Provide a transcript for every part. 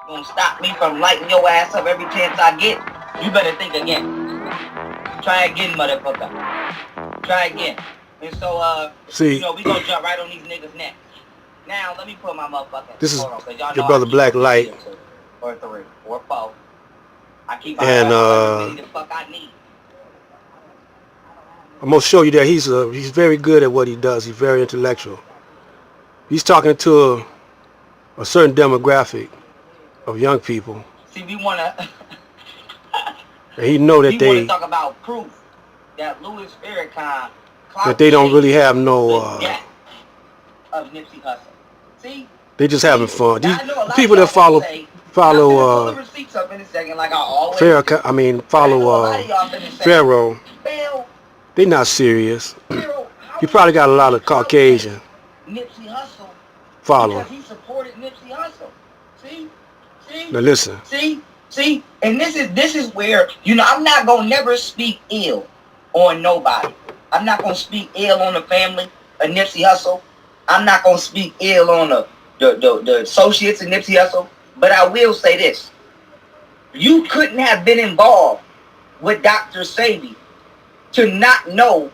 gonna stop me from lighting your ass up every chance I get, you better think again. Try again, motherfucker. Try again. And so, see, you know, we gonna jump right on these niggas next. Now, let me put my motherfucking. this is Hold on, cause y'all your know brother I Black keep Light, 2 or 3 or 4. I keep and however many the fuck I need. I'm gonna show you that he's very good at what he does. He's very intellectual. He's talking to a certain demographic of young people, See, we wanna. and he know that we wanna talk about proof that Louis Farrakhan don't really have no. Of Nipsey Hussle. See? They just having fun. Now, These I know a lot people of y'all that follow say, I'm gonna pull the receipts up in a second, like I always do. Farrakhan, I mean follow Pharaoh. They not serious. You probably got a lot of Caucasian Nipsey Hussle follow. because he supported Nipsey Hussle. See? Now listen. See? And this is where, you know, I'm not gonna never speak ill on nobody. I'm not gonna speak ill on the family of Nipsey Hussle. I'm not gonna speak ill on the associates of Nipsey Hussle. But I will say this. You couldn't have been involved with Dr. Sebi to not know,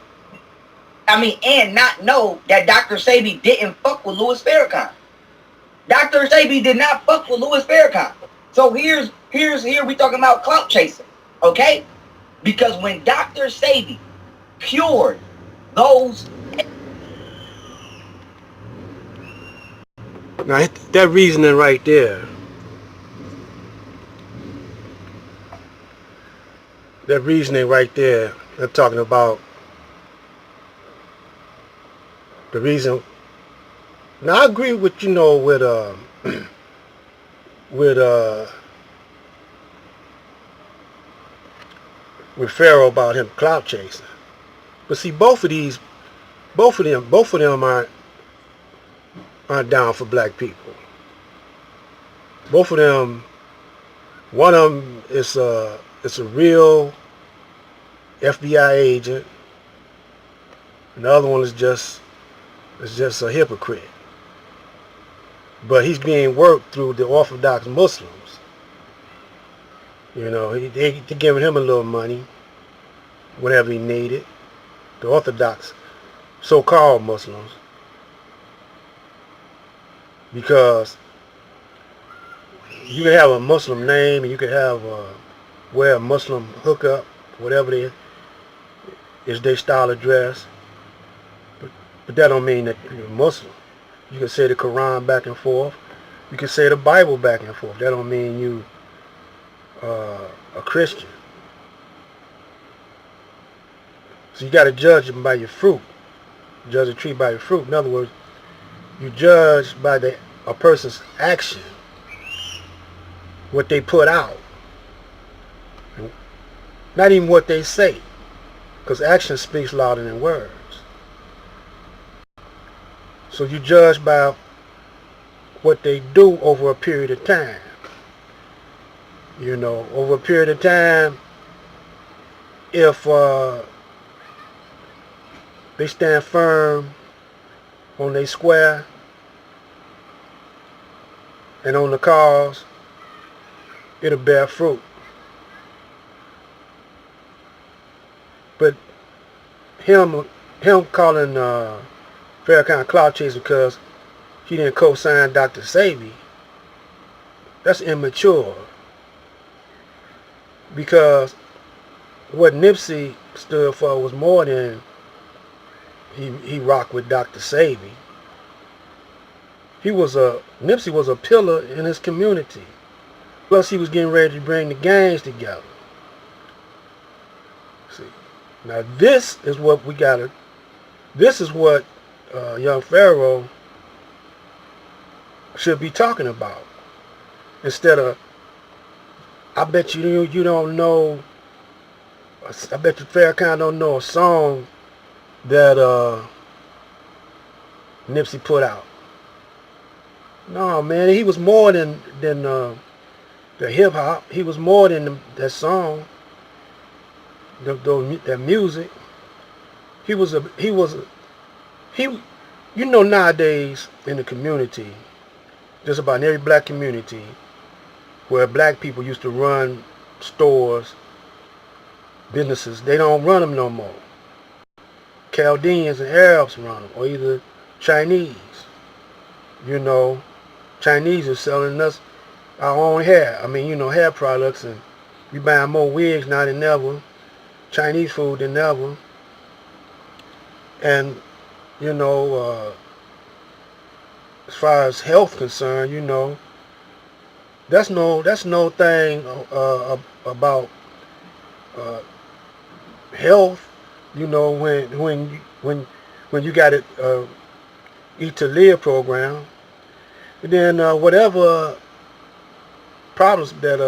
and not know that Dr. Sebi didn't fuck with Louis Farrakhan. Dr. Sebi did not fuck with Louis Farrakhan. So here we talking about clout chasing, okay? Because when Dr. Sebi cured those... Now that reasoning right there, they're talking about the reason. Now I agree with with Pharaoh about him clout chasing, but see both of them aren't down for black people. Both of them, one of them is a real FBI agent, and the other one is just a hypocrite. But he's being worked through the Orthodox Muslims. You know, they're giving him a little money, whatever he needed. The Orthodox, so-called Muslims. Because you can have a Muslim name, and you can have wear a Muslim hookup, whatever it is their style of dress. But that don't mean that you're Muslim. You can say the Quran back and forth. You can say the Bible back and forth. That don't mean you a Christian. So you got to judge them by your fruit. Judge a tree by your fruit. In other words, you judge by a person's action, what they put out. Not even what they say, because action speaks louder than words. So you judge by what they do over a period of time. You know, over a period of time, if they stand firm on their square and on the cause, it'll bear fruit. But him calling Farrakhan clout chaser because he didn't co-sign Dr. Sebi, that's immature. Because what Nipsey stood for was more than he rocked with Dr. Sebi. Nipsey was a pillar in his community. Plus he was getting ready to bring the gangs together. See, now this is what young Pharaoh should be talking about. Instead of, I bet you don't know, I bet you Farrakhan don't know a song that Nipsey put out. No, man, he was more than the hip hop. He was more than that song, that music. You know, nowadays in the community, just about in every black community, where black people used to run stores, businesses. They don't run them no more. Chaldeans and Arabs run them, or either Chinese. You know, Chinese are selling us our own hair. I mean, you know, hair products, and we buying more wigs now than ever, Chinese food than ever. And, you know, as far as health concerned, you know, that's no thing about health. You know, when you got it Eat to Live program, and then whatever problems that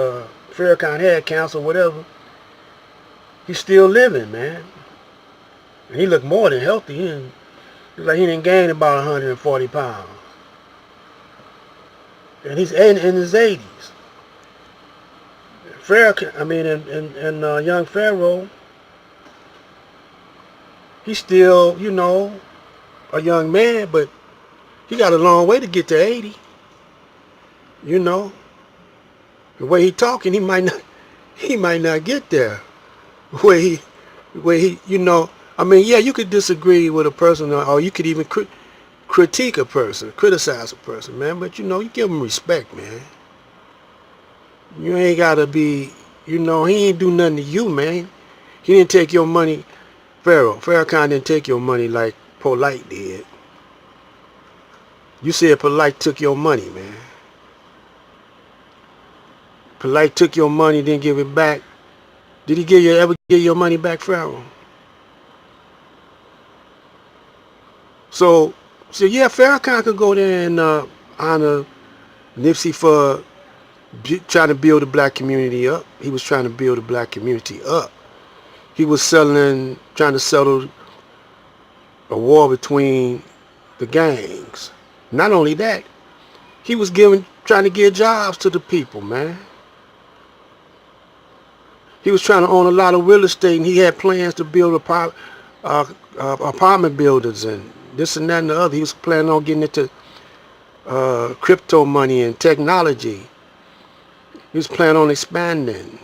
Farrakhan had, cancer, whatever, he's still living, man. And he looked more than healthy. He looked like he didn't gain about 140 pounds. And he's in his 80s. Farrakhan, I mean, and young Pharaoh, he's still, you know, a young man, but he got a long way to get to 80. You know, the way he talking, he might not get there. The way he, you know, I mean, yeah, you could disagree with a person, or you could even critique a person, criticize a person, man. But you know, you give him respect, man. You ain't gotta be, you know, he ain't do nothing to you, man. He didn't take your money. Farrakhan didn't take your money like Polite did. You said Polite took your money, man. Polite took your money, didn't give it back. Did he ever give your money back, Pharaoh? So yeah, Farrakhan could go there and honor Nipsey for trying to build the black community up. He was trying to build the black community up. He was trying to settle a war between the gangs. Not only that, he was trying to give jobs to the people, man. He was trying to own a lot of real estate, and he had plans to build apartment buildings and this and that and the other. He was planning on getting into crypto money and technology. He was planning on expanding.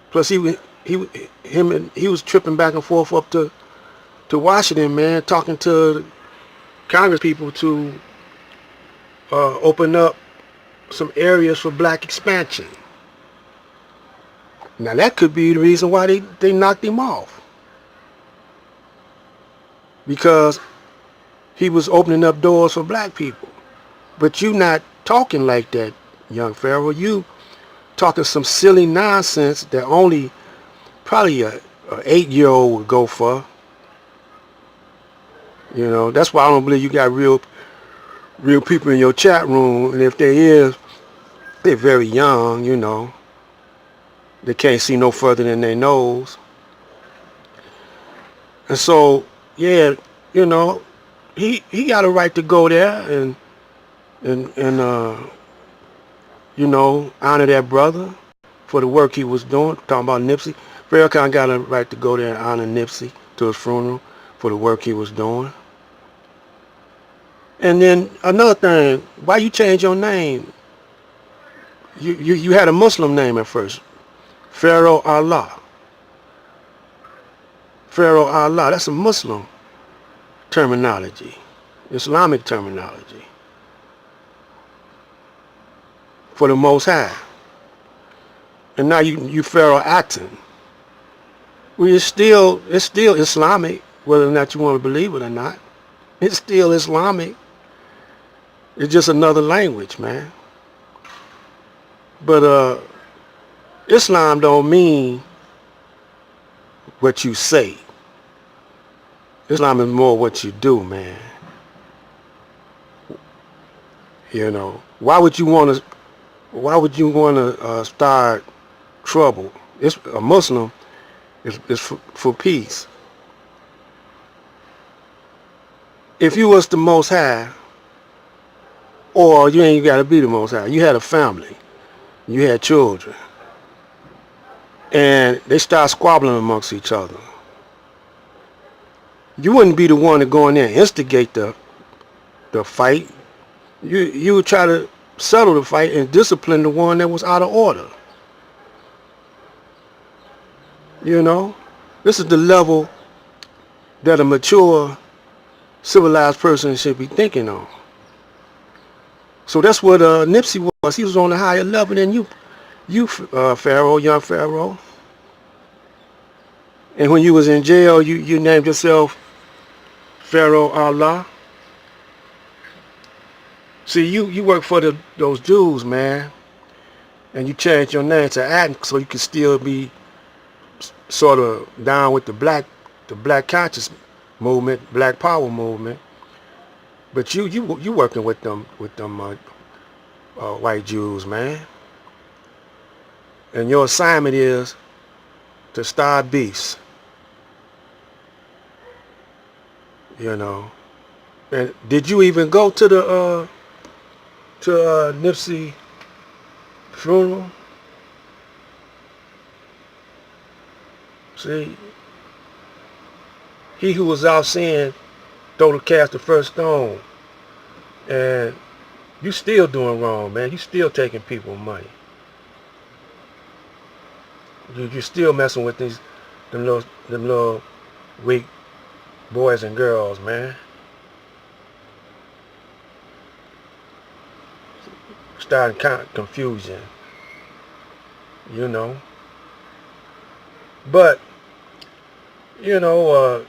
Plus, he was tripping back and forth up to Washington, man, talking to Congress people to open up some areas for black expansion. Now that could be the reason why they knocked him off. Because he was opening up doors for black people. But you not talking like that, young Pharaoh. You talking some silly nonsense that only probably a 8-year-old would go for. You know, that's why I don't believe you got real people in your chat room. And if there is, they're very young, you know. They can't see no further than their nose. And so, yeah, you know, he got a right to go there and you know, honor that brother for the work he was doing. Talking about Nipsey. Farrakhan got a right to go there and honor Nipsey to his funeral for the work he was doing. And then another thing, why you change your name? You had a Muslim name at first. Pharaoh Allah. Pharaoh Allah, that's a Muslim terminology, Islamic terminology for the Most High. And now you Pharaoh Aten. Well, it's still Islamic, whether or not you want to believe it or not. It's still Islamic. It's just another language, man. But Islam don't mean what you say. Islam is more what you do, man. You know, why would you want to start trouble? It's a Muslim is for peace. If you was the Most High, or you ain't got to be the Most High, you had a family, you had children, and they start squabbling amongst each other, you wouldn't be the one to go in there and instigate the fight. You would try to settle the fight and discipline the one that was out of order. You know, this is the level that a mature, civilized person should be thinking on. So that's what Nipsey was. He was on a higher level than you, Pharaoh, young Pharaoh. And when you was in jail, you named yourself Pharaoh Allah. See, you work for those Jews, man, and you changed your name to Adam so you could still be sort of down with the black conscious movement, black power movement. But you working with them white Jews, man. And your assignment is to start beefs. You know. And did you even go to the Nipsey funeral? See, he who was out saying, throw the cast the first stone, and you still doing wrong, man. You still taking people's money. You still messing with them little weak boys and girls, man. Starting confusion, you know. But you know,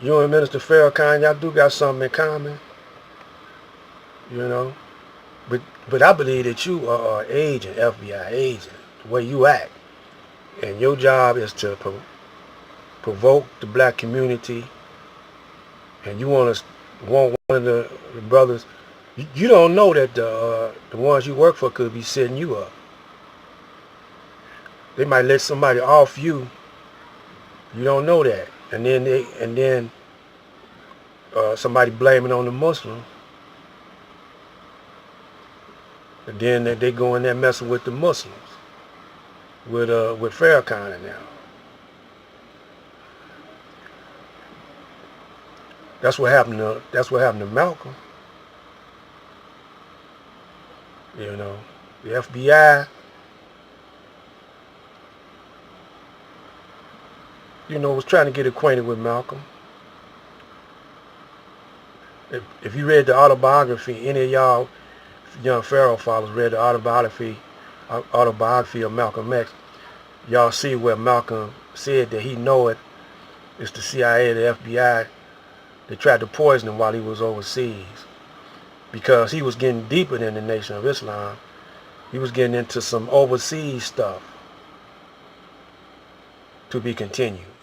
you and Minister Farrakhan, y'all do got something in common, you know. But I believe that you are an agent, FBI agent, the way you act, and your job is to provoke the black community, and you want one of the brothers. You don't know that the ones you work for could be setting you up. They might let somebody off you. You don't know that, and then somebody blaming on the Muslim, and then they go in there messing with the Muslims, with Farrakhan and now. That's what happened to Malcolm. You know, the FBI, you know, was trying to get acquainted with Malcolm. If you read the autobiography, any of y'all young Pharaoh followers read the autobiography of Malcolm X, y'all see where Malcolm said that he know it. It's the CIA, the FBI. They tried to poison him while he was overseas because he was getting deeper than the Nation of Islam. He was getting into some overseas stuff to be continued.